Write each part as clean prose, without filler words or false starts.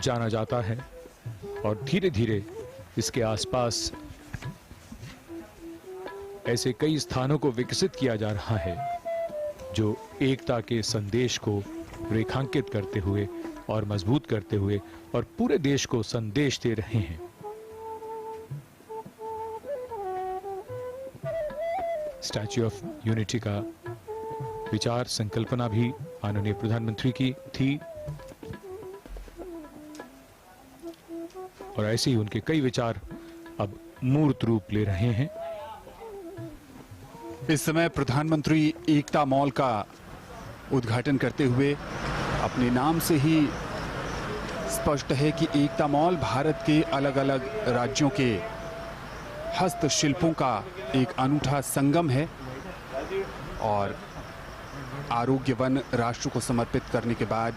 जाना जाता है और धीरे धीरे इसके आसपास ऐसे कई स्थानों को विकसित किया जा रहा है जो एकता के संदेश को रेखांकित करते हुए और मजबूत करते हुए और पूरे देश को संदेश दे रहे हैं। स्टैच्यू ऑफ यूनिटी का विचार संकल्पना भी माननीय प्रधानमंत्री की थी और ऐसे ही उनके कई विचार अब मूर्त रूप ले रहे हैं। इस समय प्रधानमंत्री एकता मॉल का उद्घाटन करते हुए अपने नाम से ही स्पष्ट है कि एकता मॉल भारत के अलग अलग राज्यों के हस्तशिल्पों का एक अनूठा संगम है और आरोग्य वन राष्ट्र को समर्पित करने के बाद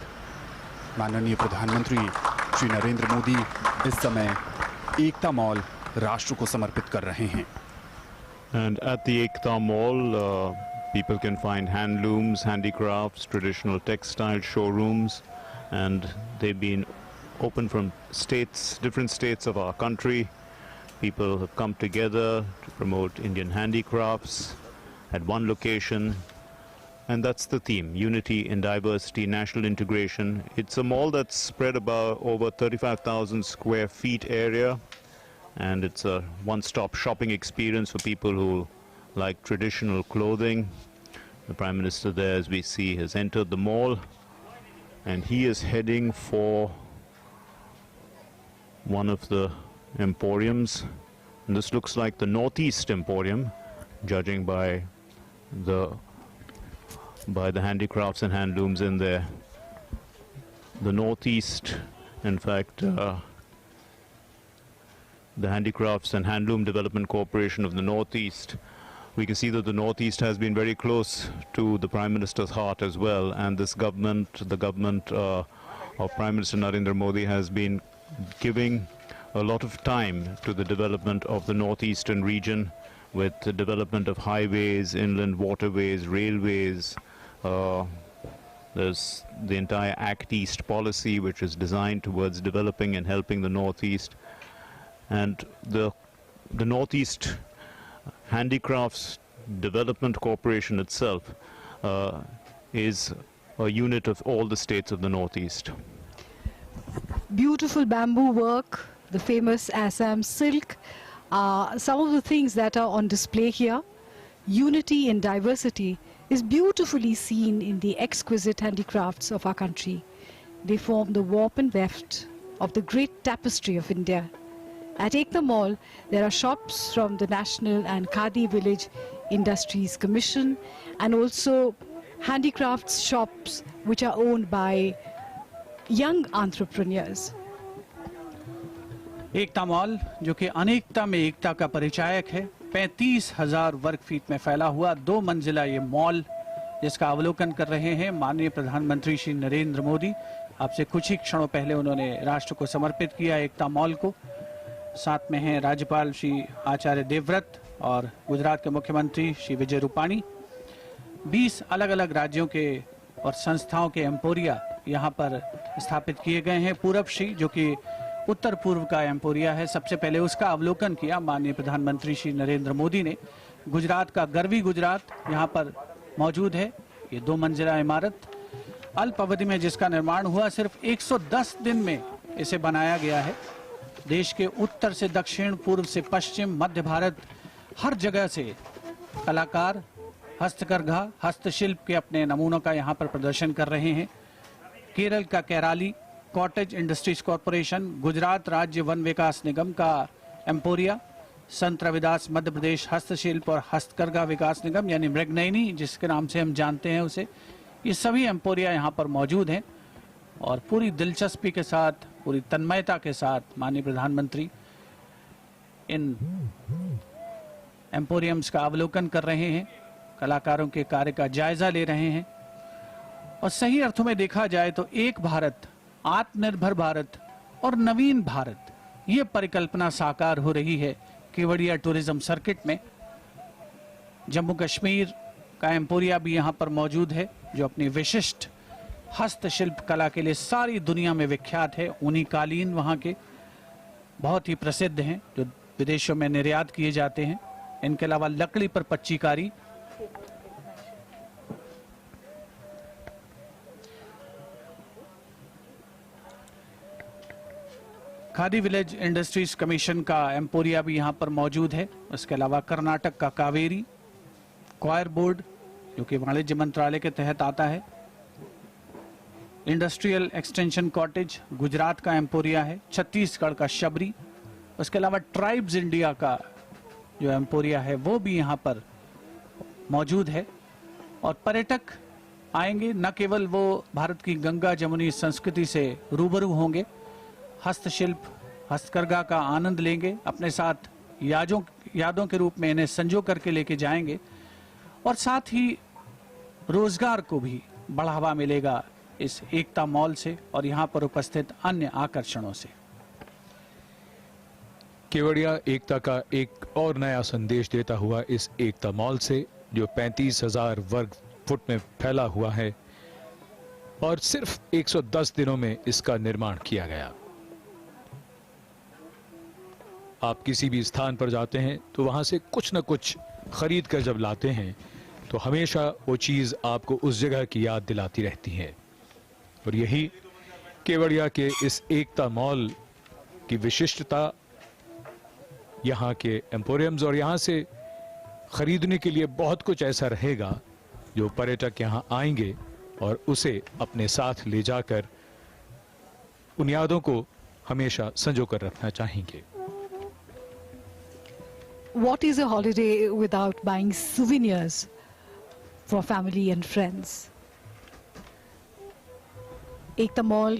माननीय प्रधानमंत्री श्री नरेंद्र मोदी इस समय एकता मॉल राष्ट्र को समर्पित कर रहे हैं। And at the Ekta Mall, people can find handlooms, handicrafts, traditional textile showrooms, and they've been open from states, different states of our country. People have come together to promote Indian handicrafts at one location, and that's the theme: unity in diversity, national integration. It's a mall that's spread about over 35,000 square feet area, and it's a one-stop shopping experience for people who like traditional clothing. The Prime Minister there, as we see, has entered the mall, and he is heading for one of the emporiums. And this looks like the Northeast Emporium, judging by the handicrafts and handlooms in there. The Northeast, in fact, the Handicrafts and Handloom Development Corporation of the Northeast. We can see that the Northeast has been very close to the Prime Minister's heart as well, and this government, the government of Prime Minister Narendra Modi, has been giving a lot of time to the development of the northeastern region, with the development of highways, inland waterways, railways. There's the entire Act East policy, which is designed towards developing and helping the Northeast. And the Northeast Handicrafts Development Corporation itself is a unit of all the states of the Northeast. Beautiful bamboo work, the famous Assam silk, some of the things that are on display here. Unity in diversity is beautifully seen in the exquisite handicrafts of our country. They form the warp and weft of the great tapestry of India. At Ekta Mall, there are shops from the National and Khadi Village Industries Commission, and also handicrafts shops which are owned by young entrepreneurs. Ekta mall, जो कि अनेकता में एकता का परिचायक है, 35,000 वर्ग feet में फैला हुआ 2 मंजिला ये मॉल, जिसका अवलोकन कर रहे हैं माननीय प्रधानमंत्री श्री नरेंद्र मोदी। आपसे कुछ ही क्षणों पहले उन्होंने राष्ट्र को समर्पित किया एकता मॉल को। साथ में हैं राज्यपाल श्री आचार्य देवव्रत और गुजरात के मुख्यमंत्री श्री विजय रूपाणी। 20 अलग अलग राज्यों के और संस्थाओं के एम्पोरिया यहाँ पर स्थापित किए गए हैं। पूरब श्री, जो कि उत्तर पूर्व का एम्पोरिया है, सबसे पहले उसका अवलोकन किया माननीय प्रधानमंत्री श्री नरेंद्र मोदी ने। गुजरात का गर्वी गुजरात यहाँ पर मौजूद है। ये 2 मंजिला इमारत अल्प अवधि में जिसका निर्माण हुआ, सिर्फ 110 दिन में इसे बनाया गया है। देश के उत्तर से दक्षिण, पूर्व से पश्चिम, मध्य भारत, हर जगह से कलाकार हस्तकरघा, हस्तशिल्प के अपने नमूनों का यहाँ पर प्रदर्शन कर रहे हैं। केरल का केराली कॉटेज इंडस्ट्रीज कॉरपोरेशन, गुजरात राज्य वन विकास निगम का एम्पोरिया, संत रविदास मध्य प्रदेश हस्तशिल्प और हस्तकरघा विकास निगम यानी मृगनयनी जिसके नाम से हम जानते हैं उसे, ये सभी एम्पोरिया यहाँ पर मौजूद हैं। और पूरी दिलचस्पी के साथ, पूरी तन्मयता के साथ माननीय प्रधानमंत्री इन एम्पोरियम्स का अवलोकन कर रहे हैं, कलाकारों के कार्य का जायजा ले रहे हैं। और सही अर्थों में देखा जाए तो एक भारत, आत्मनिर्भर भारत और नवीन भारत, ये परिकल्पना साकार हो रही है केवड़िया टूरिज्म सर्किट में। जम्मू कश्मीर का एम्पोरिया भी यहाँ पर मौजूद है, जो अपनी विशिष्ट हस्तशिल्प कला के लिए सारी दुनिया में विख्यात है। ऊनी कालीन वहाँ के बहुत ही प्रसिद्ध हैं जो विदेशों में निर्यात किए जाते हैं। इनके अलावा लकड़ी पर पच्चीकारी, खादी विलेज इंडस्ट्रीज कमीशन का एम्पोरिया भी यहाँ पर मौजूद है। उसके अलावा कर्नाटक का कावेरी क्वायर बोर्ड जो कि वाणिज्य मंत्रालय के तहत आता है, इंडस्ट्रियल एक्सटेंशन कॉटेज गुजरात का एम्पोरिया है, छत्तीसगढ़ का शबरी, उसके अलावा ट्राइब्स इंडिया का जो एम्पोरिया है वो भी यहाँ पर मौजूद है। और पर्यटक आएंगे, न केवल वो भारत की गंगा जमुनी संस्कृति से रूबरू होंगे, हस्तशिल्प हस्तकरघा का आनंद लेंगे, अपने साथ यादों के रूप में इन्हें संजो करके लेके जाएंगे और साथ ही रोजगार को भी बढ़ावा मिलेगा इस एकता मॉल से और यहाँ पर उपस्थित अन्य आकर्षणों से। केवड़िया एकता का एक और नया संदेश देता हुआ इस एकता मॉल से, जो 35,000 वर्ग फुट में फैला हुआ है और सिर्फ 110 दिनों में इसका निर्माण किया गया। आप किसी भी स्थान पर जाते हैं तो वहां से कुछ न कुछ खरीद कर जब लाते हैं तो हमेशा वो चीज आपको उस जगह की याद दिलाती रहती है। और यही केवड़िया के इस एकता मॉल की विशिष्टता, यहाँ के एम्पोरियम्स, और यहाँ से खरीदने के लिए बहुत कुछ ऐसा रहेगा जो पर्यटक यहाँ आएंगे और उसे अपने साथ ले जाकर उन यादों को हमेशा संजो कर रखना चाहेंगे। What is a holiday without buying souvenirs for family and friends? Ekta Mall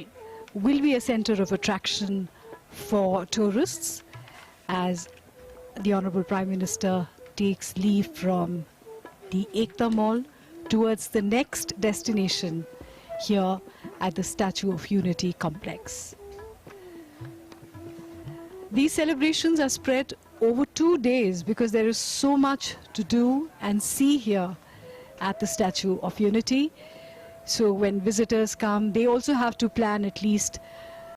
will be a center of attraction for tourists as the Honorable Prime Minister takes leave from the Ekta Mall towards the next destination here at the Statue of Unity complex. These celebrations are spread over 2 days because there is so much to do and see here at the Statue of Unity. So when visitors come, they also have to plan at least